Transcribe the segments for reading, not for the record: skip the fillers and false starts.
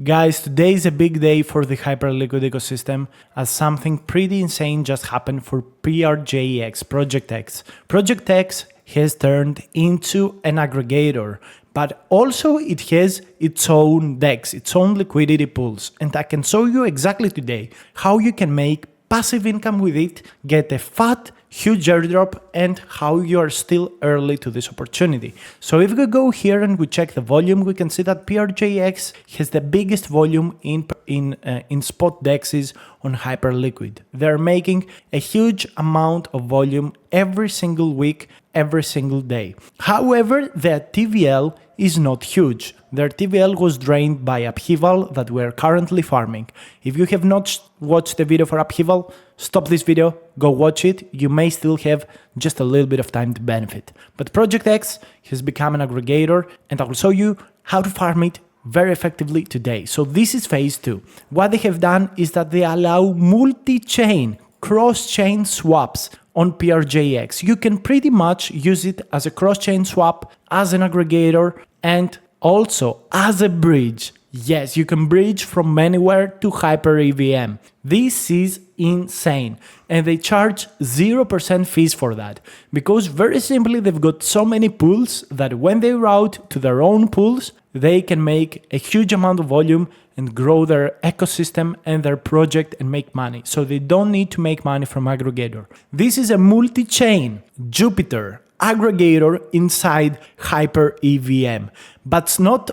Guys, today is a big day for the HyperLiquid ecosystem as something pretty insane just happened for PRJX, Project X. Project X has turned into an aggregator, but also it has its own DEX, its own liquidity pools. And I can show you exactly today how you can make passive income with it, get a fat, huge airdrop, and how you are still early to this opportunity. So if we go here and we check the volume, we can see that PRJX has the biggest volume in spot DEXs on HyperLiquid. They're making a huge amount of volume every single week, every single day. However, their TVL is not huge. Their TVL was drained by upheaval that we're currently farming. If you have not watched the video for upheaval, stop this video, go watch it. You may still have just a little bit of time to benefit. But Project X has become an aggregator, and I will show you how to farm it very effectively today. So this is phase 2. What they have done is that they allow multi-chain, cross-chain swaps on PRJX. You can pretty much use it as a cross-chain swap, as an aggregator, and also as a bridge. Yes, you can bridge from anywhere to Hyper EVM. This is insane. And they charge 0% fees for that. Because very simply, they've got so many pools that when they route to their own pools, they can make a huge amount of volume and grow their ecosystem and their project and make money. So they don't need to make money from aggregator. This is a multi-chain Jupyter aggregator inside Hyper EVM. But it's not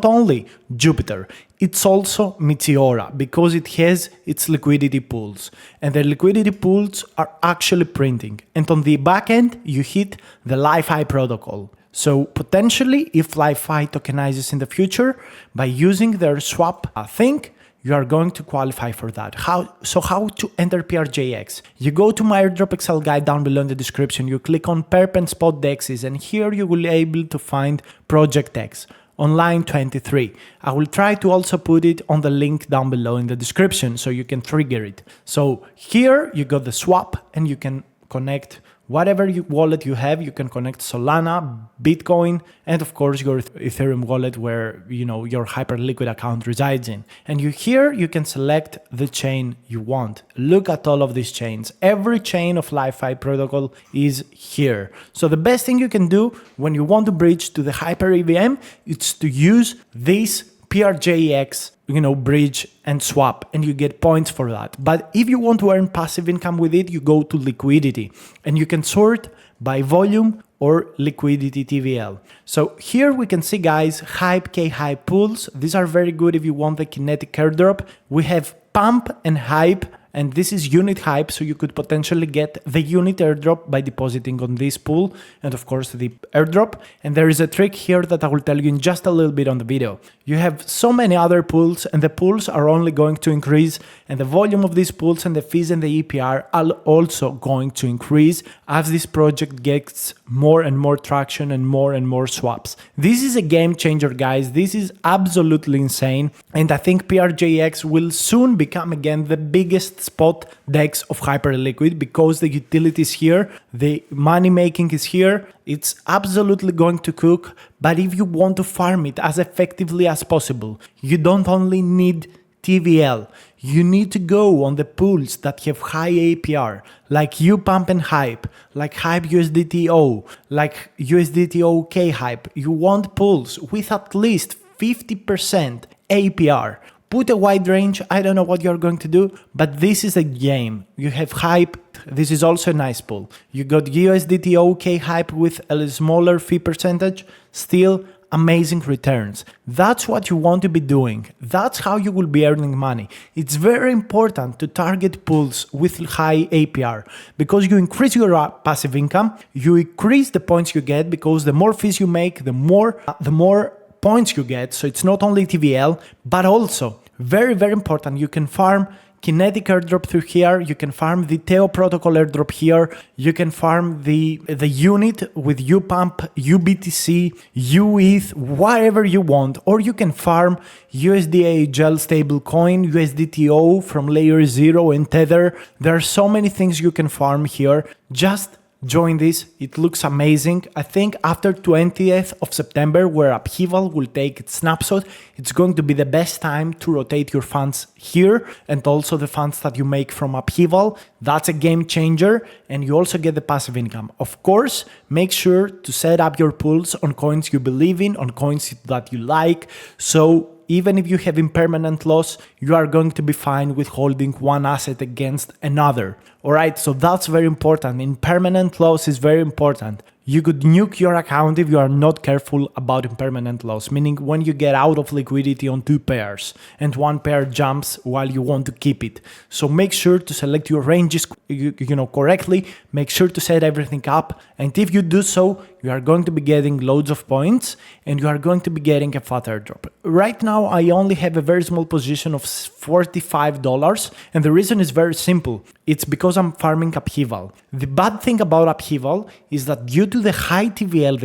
only Jupyter, it's also Meteora because it has its liquidity pools. And the liquidity pools are actually printing. And on the back end, you hit the LiFi protocol. So potentially, if LiFi tokenizes in the future, by using their swap thing, you are going to qualify for that. How to enter PRJX? You go to my Airdrop Excel guide down below in the description, you click on Perp and Spot DEXs, and here you will be able to find Project X on line 23. I will try to also put it on the link down below in the description so you can trigger it. So here you got the swap and you can connect whatever wallet you have. You can connect Solana, Bitcoin, and of course your Ethereum wallet where your HyperLiquid account resides in. And here you can select the chain you want. Look at all of these chains. Every chain of LiFi protocol is here. So the best thing you can do when you want to bridge to the Hyper EVM is to use this PRJX bridge and swap, and you get points for that. But if you want to earn passive income with it, you go to liquidity and you can sort by volume or liquidity TVL. So here we can see, guys, Hype, K-Hype pools. These are very good if you want the kinetic airdrop. We have Pump and Hype, and this is unit hype, so you could potentially get the unit airdrop by depositing on this pool, and of course the airdrop. And there is a trick here that I will tell you in just a little bit on the video. You have so many other pools, and the pools are only going to increase, and the volume of these pools and the fees and the EPR are also going to increase as this project gets more and more traction and more swaps. This is a game changer, guys. This is absolutely insane, and I think PRJX will soon become again the biggest spot DEX of HyperLiquid because the utility is here, the money making is here. It's absolutely going to cook, but if you want to farm it as effectively as possible, you don't only need TVL, you need to go on the pools that have high APR, like UPump and Hype, like Hype USDTO, like USDTO K-Hype. You want pools with at least 50% APR. Put a wide range, I don't know what you're going to do, but this is a game. You have Hype, this is also a nice pool. You got USDTO K-Hype with a smaller fee percentage, still amazing returns. That's what you want to be doing. That's how you will be earning money. It's very important to target pools with high APR because you increase your passive income, you increase the points you get because the more fees you make, the more points you get. So it's not only TVL, but also very important, you can farm kinetic airdrop through here, you can farm the Teo protocol airdrop here, you can farm the unit with UPump, UBTC, UETH, whatever you want, or you can farm USDA gel stablecoin, USDTO from layer 0 and Tether. There are so many things you can farm here. Just join this. It looks amazing. I think after 20th of September, where Upheaval will take its snapshot, it's going to be the best time to rotate your funds here and also the funds that you make from Upheaval. That's a game changer, and you also get the passive income. Of course, make sure to set up your pools on coins you believe in, on coins that you like. So even if you have impermanent loss, you are going to be fine with holding one asset against another. Alright, so that's very important. Impermanent loss is very important. You could nuke your account if you are not careful about impermanent loss, meaning when you get out of liquidity on two pairs and one pair jumps while you want to keep it. So make sure to select your ranges correctly, make sure to set everything up, and if you do so, you are going to be getting loads of points and you are going to be getting a fat airdrop. Right now, I only have a very small position of $45, and the reason is very simple. It's because I'm farming Upheaval. The bad thing about Upheaval is that due to the high TVL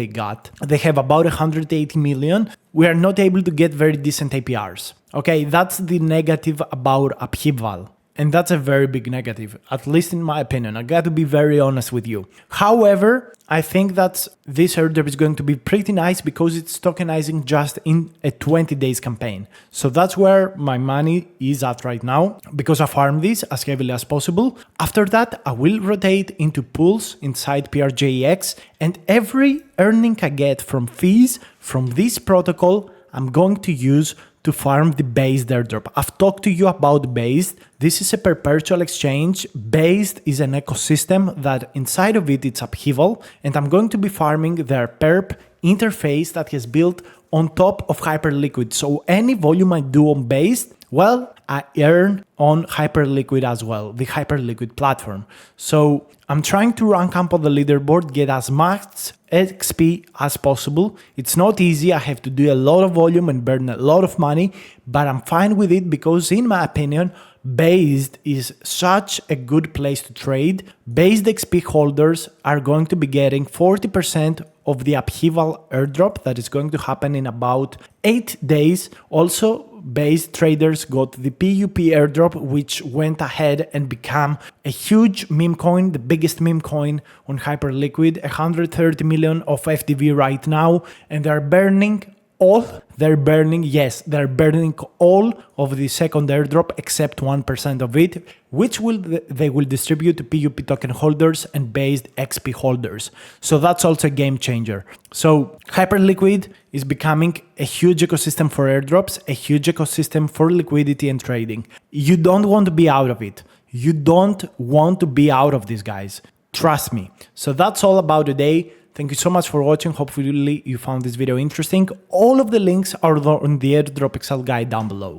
they have about 180 million, we are not able to get very decent APRs. Okay, that's the negative about Upheaval. And that's a very big negative, at least in my opinion. I got to be very honest with you. However, I think that this airdrop is going to be pretty nice because it's tokenizing just in a 20 days campaign. So that's where my money is at right now, because I farm this as heavily as possible. After that, I will rotate into pools inside PRJX, and every earning I get from fees from this protocol, I'm going to use to farm the Based airdrop. I've talked to you about Based. This is a perpetual exchange. Based is an ecosystem that inside of it's Upheaval, and I'm going to be farming their perp interface that is built on top of HyperLiquid. So any volume I do on Based, well, I earn on HyperLiquid as well, the HyperLiquid platform. So I'm trying to rank up on the leaderboard, get as much XP as possible. It's not easy. I have to do a lot of volume and burn a lot of money, but I'm fine with it because in my opinion, Based is such a good place to trade. Based XP holders are going to be getting 40% of the Upheaval airdrop that is going to happen in about 8 days. Also, Based traders got the PUP airdrop, which went ahead and became a huge meme coin, the biggest meme coin on HyperLiquid, 130 million of FDV right now, and they're burning all of the second airdrop except 1% of it, which they will distribute to PUP token holders and Based XP holders. So that's also a game changer. So HyperLiquid is becoming a huge ecosystem for airdrops, a huge ecosystem for liquidity and trading. You don't want to be out of it. You don't want to be out of this, guys. Trust me. So that's all about today. Thank you so much for watching. Hopefully you found this video interesting. All of the links are on the Airdrop Excel guide down below.